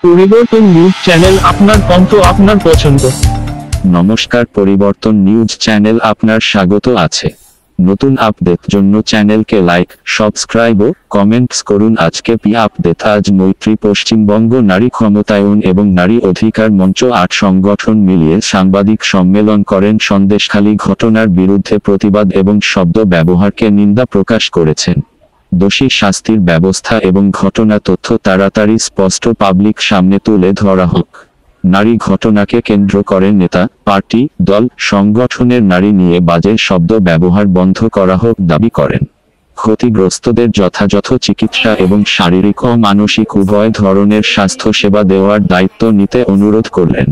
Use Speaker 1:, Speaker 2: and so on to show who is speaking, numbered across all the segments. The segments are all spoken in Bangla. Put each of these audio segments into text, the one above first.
Speaker 1: পরিবর্তন নিউজ চ্যানেল, আপনার কণ্ঠ, আপনার পছন্দ।
Speaker 2: নমস্কার, পরিবর্তন নিউজ চ্যানেল আপনার স্বাগত আছে। নতুন আপডেট জন্য চ্যানেলকে লাইক, সাবস্ক্রাইব ও কমেন্টস করুন। আজকে আপডেট। আজ মৈত্রী পশ্চিমবঙ্গ নারী ক্ষমতায়ন এবং নারী অধিকার মঞ্চ ৮ সংগঠন মিলিয়ে সাংবাদিক সম্মেলন করেন। সন্দেশখালী ঘটনার বিরুদ্ধে প্রতিবাদ এবং শব্দ ব্যবহারকে নিন্দা প্রকাশ করেছেন। দোষী শাস্তির ব্যবস্থা এবং ঘটনা তথ্য তাড়াতাড়ি স্পষ্ট পাবলিক সামনে তুলে ধরা হোক। নারী ঘটনাকে কেন্দ্র করে নেতা, পার্টি, দল, সংগঠনের নারী নিয়ে বাজে শব্দ ব্যবহার বন্ধ করা হোক দাবি করেন। ক্ষতিগ্রস্তদের যথাযথ চিকিৎসা এবং শারীরিক ও মানসিক উভয় ধরনের স্বাস্থ্য সেবা দেওয়ার দায়িত্ব নিতে অনুরোধ করলেন।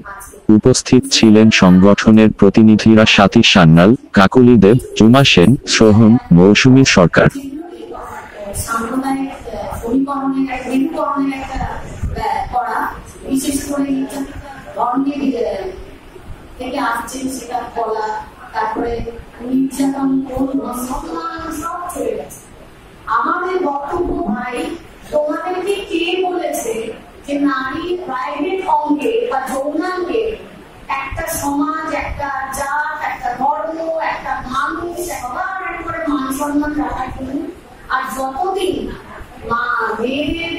Speaker 2: উপস্থিত ছিলেন সংগঠনের প্রতিনিধিরা স্বাতী সান্যাল, কাকুলি দেব, জুমা সেন, সোহম, মৌসুমী সরকার।
Speaker 3: সাম্প্রদায়িক সমীকরণের একটা মেরুকরণের একটা করা, বিশেষ করে ধর্মের থেকে আসছে সেটা বলা, তারপরে নির্যাতন সব চলে গেছে। আমাদের বক্তব্য ভাই, তোমাদেরকে কে বলেছে যে নারী প্রাইভেট অঙ্গে বা যৌনাঙ্গে একটা সমাজ, একটা জাত, একটা ধর্ম, একটা মানুষ একবার করে মান সম্মান রাখার জন্য? আর যতদিন মেয়েদের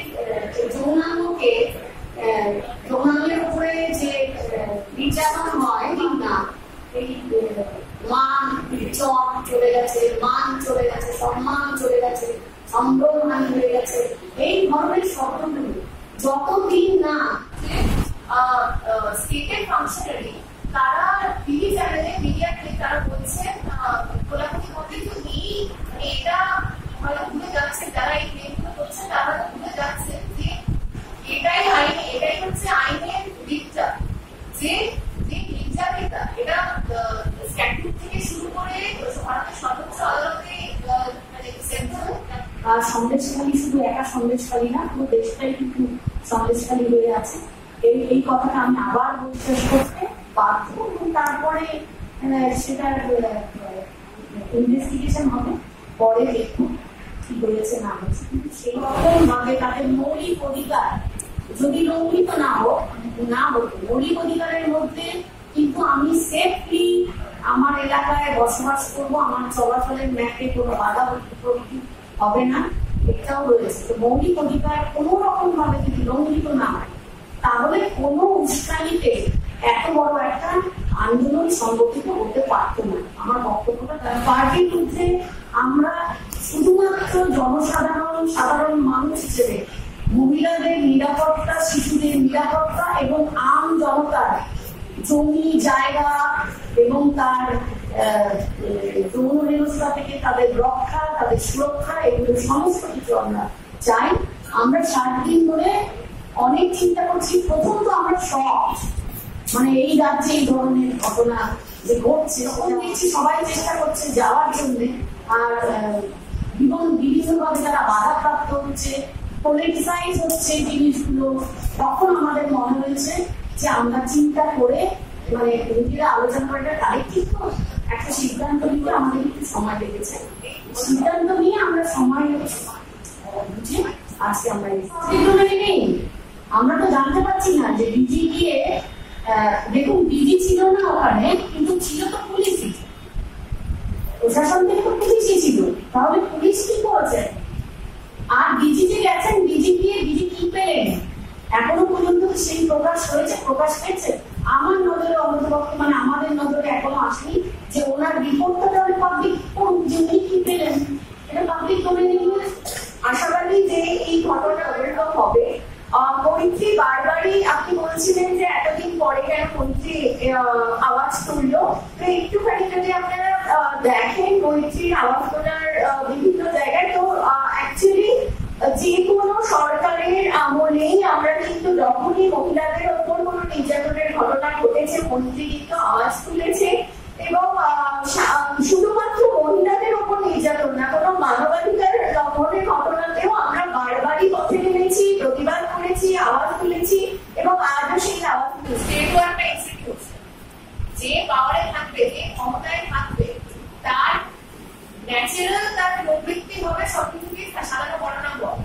Speaker 3: যৌনাঙ্গকে যৌনাঙ্গের উপরে যে নির্যাতন হয় না, এই মান চট চলে গেছে, মান চলে গেছে, সম্মান চলে গেছে, সম্ভ্রম হয়ে গেছে, এই ধরনের শব্দগুলো যতদিন না স্টেটের ফাংশনারি তারা টিভি চ্যানেলে মিডিয়াতে তারা বলছে খোলাখুলি করতে, এটা হয়তো ভুলে যাচ্ছে, যারা এই ক্লেমগুলো করছে তারা ভুলে যাচ্ছে যে এটাই আইন, এটাই হচ্ছে আইনের দিকটা, যে নির্যাতিতা এটা স্ট্যাটিউট থেকে শুরু করে ভারতের সর্বোচ্চ আদালতে সেন্ট্রাল সন্দেশখালী, শুধু একা সন্দেশখালী না, পুরো দেশটাই কিন্তু সন্দেশখালী হয়ে আছে। এই কথাটা আমি আবার বিশ্বাস করতে বাধ্য, এবং তারপরে সেটার ইনভেস্টিগেশন হবে, পরে দেখুন কি হয়েছে না হয়েছে। কিন্তু সেই রকম ভাবে তাদের মৌলিক অধিকার যদি লঙ্ঘিত না হতো, মৌলিক অধিকারের মধ্যে কিন্তু আমি সেফলি আমার এলাকায় বসবাস করবো, আমার চলাচলের ম্যাপে কোনো বাধা প্রভৃতি হবে না, এটাও রয়েছে। তো মৌলিক অধিকার কোনো রকম ভাবে যদি লঙ্ঘিত না হয়, তাহলে কোনো উস্কানিতে এত বড় একটা আন্দোলন সংগঠিত হতে পারতো না। আমার বক্তব্যটা পার্টির মধ্যে আমরা শুধুমাত্র সাধারণ মানুষ হিসেবে মহিলাদের নিরাপত্তা, শিশুদের নিরাপত্তা এবং আম জনতার জমি জায়গা এবং তার যৌন হেনস্থা থেকে তাদের রক্ষা, তাদের সুরক্ষা, এগুলো সমস্ত কিছু আমরা চাই। আমরা 7 দিন ধরে অনেক চিন্তা করছি। প্রথম তো আমরা মানে এই রাজ্যে এই ধরনের ঘটনা যে ঘটছে, তখন দেখছি সবাই চেষ্টা করছে যাওয়ার জন্য, আর বিভিন্নভাবে তারা বাধাপ্রাপ্ত হচ্ছে, পলিটিসাইজ হচ্ছে জিনিসগুলো। তখন আমাদের মনে হয়েছে যে আমরা চিন্তা করে, মানে নিজেরা আলোচনা করে কালেক্টিভ একটা সিদ্ধান্ত নিতে আমাদের একটু সময় লেগেছে। সিদ্ধান্ত নিয়ে আমরা সময় বুঝে আজকে আমরা নেই। আমরা তো জানতে পারছি না যে ডিজি গিয়ে, দেখুন ডিজি ছিল না ওখানে, কিন্তু ছিল তো পুলিশই, প্রশাসন থেকে তো পুলিশই ছিল, তাহলে পুলিশ কি করেছে? আর ডিজি যে গেছেন, ডিজি গিয়ে ডিজি কি পেলেন? এখনো পর্যন্ত সেই প্রকাশ পেয়েছে আমার নজরে, অন্ততপক্ষে মানে আমাদের নজরে এখনো আসেনি যে ওনার রিপোর্টটা তাহলে পাবলিক করুন যে উনি কি পেলেন, এটা পাবলিক ডোমেইনে নিয়ে আশাবাদী যে এই ঘটনা ওরকম হবে। মন্ত্রী বারবারই আপনি বলছিলেন যে এতদিন পরে কেন মন্ত্রী আওয়াজ তুললো, তো একটুখানি যদি আপনারা দেখেন মন্ত্রীর আওয়াজ তোলার বিভিন্ন জায়গায়, তো অ্যাকচুয়ালি যে কোনো সরকারের আমলেই আমরা কিন্তু যখনই মহিলাদের ওপর কোনো নির্যাতনের ঘটনা ঘটেছে, মন্ত্রী কিন্তু আওয়াজ তুলেছে। এবং শুধুমাত্র মহিলাদের ওপর নির্যাতন না, কোনো মানবাধিকার লঙ্ঘনের ঘটনাতেও আমরা বারবারই পথে নেমেছি, প্রতিবাদ করেছি, আওয়াজ তুলেছি, এবং আজও সেই আওয়াজ তুলছি। যে পাওয়ারে থাকবে, যে ক্ষমতায় থাকবে, তার ন্যাচারাল তার প্রবৃত্তি হবে সবকিছুকে সাজানো বড় না বল,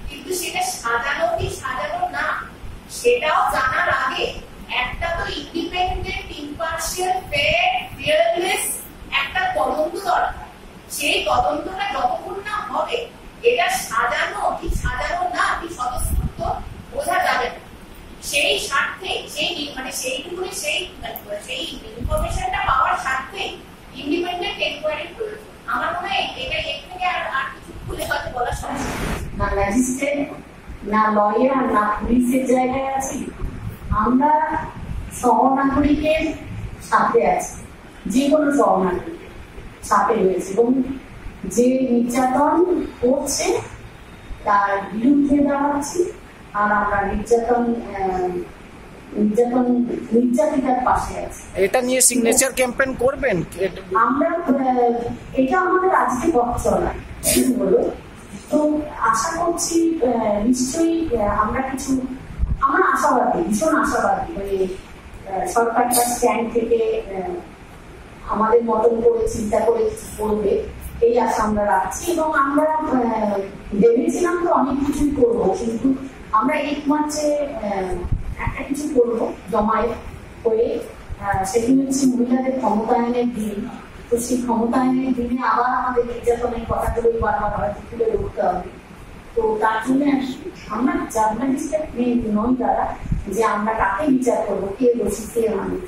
Speaker 3: কিন্তু সেটা সাজানো কি সাজানো না, সেটাও জানার আগে একটা তো ইন্ডিপেন্ডেন্ট, ইম্পার্শিয়াল, ফেয়ার, ফিয়ারলেস একটা তদন্ত দরকার। সেই তদন্তটা যতক্ষণ না হবে, এটা সাজানো কি সাজানো না কি স্বতঃস্ফূর্ত বোঝা যাবে না। সেই স্বার্থে সেইটুকুনি সেই ইনফরমেশনটা পাওয়ার স্বার্থে ইন্ডিপেন্ডেন্ট এনকোয়ারি প্রয়োজন। আমার মনে হয় এটা এর থেকে আর কিছু খুলে হয়তো বলা সম্ভব না। ম্যাজিস্ট্রেট না লয়ার না পুলিশের জায়গায় আছি, আমরা সহনাগরিকের সাথে আছি, যে কোনো সহনাগরিকের সাথে রয়েছে এবং যে নির্যাতন করছে তার বিরুদ্ধে দাঁড়াচ্ছি। আর আমরা নির্যাতিতার পাশে আছি।
Speaker 4: এটা নিয়ে সিগনেচার ক্যাম্পেইন করবেন?
Speaker 3: আমরা এটা আমাদের আজকে বক্তব্য নয়, হলো তো আশা করছি নিশ্চয়ই আমরা আশাবাদী, ভীষণ আশাবাদী। মানে সরকারটা স্ট্যান্ড থেকে আমাদের মতন করে চিন্তা করে করবে এই আশা আমরা রাখছি এবং আমরা ভেবেছিলাম তো অনেক কিছুই করবো, কিন্তু আমরা একমাত্র একটা কিছু করবো জমায়েত হয়ে, সেটি হচ্ছে মহিলাদের ক্ষমতায়নের দিন। তো সেই ক্ষমতায়নের দিনে আবার আমাদের নির্যাতনের কথাগুলোই বারবার হয়তো তুলে ধরতে হবে। তো তার জন্য আমরা জার্নালিস্টের নই তারা যে আমরা কাকে বিচার করবো, কে দোষী কে মানুষ।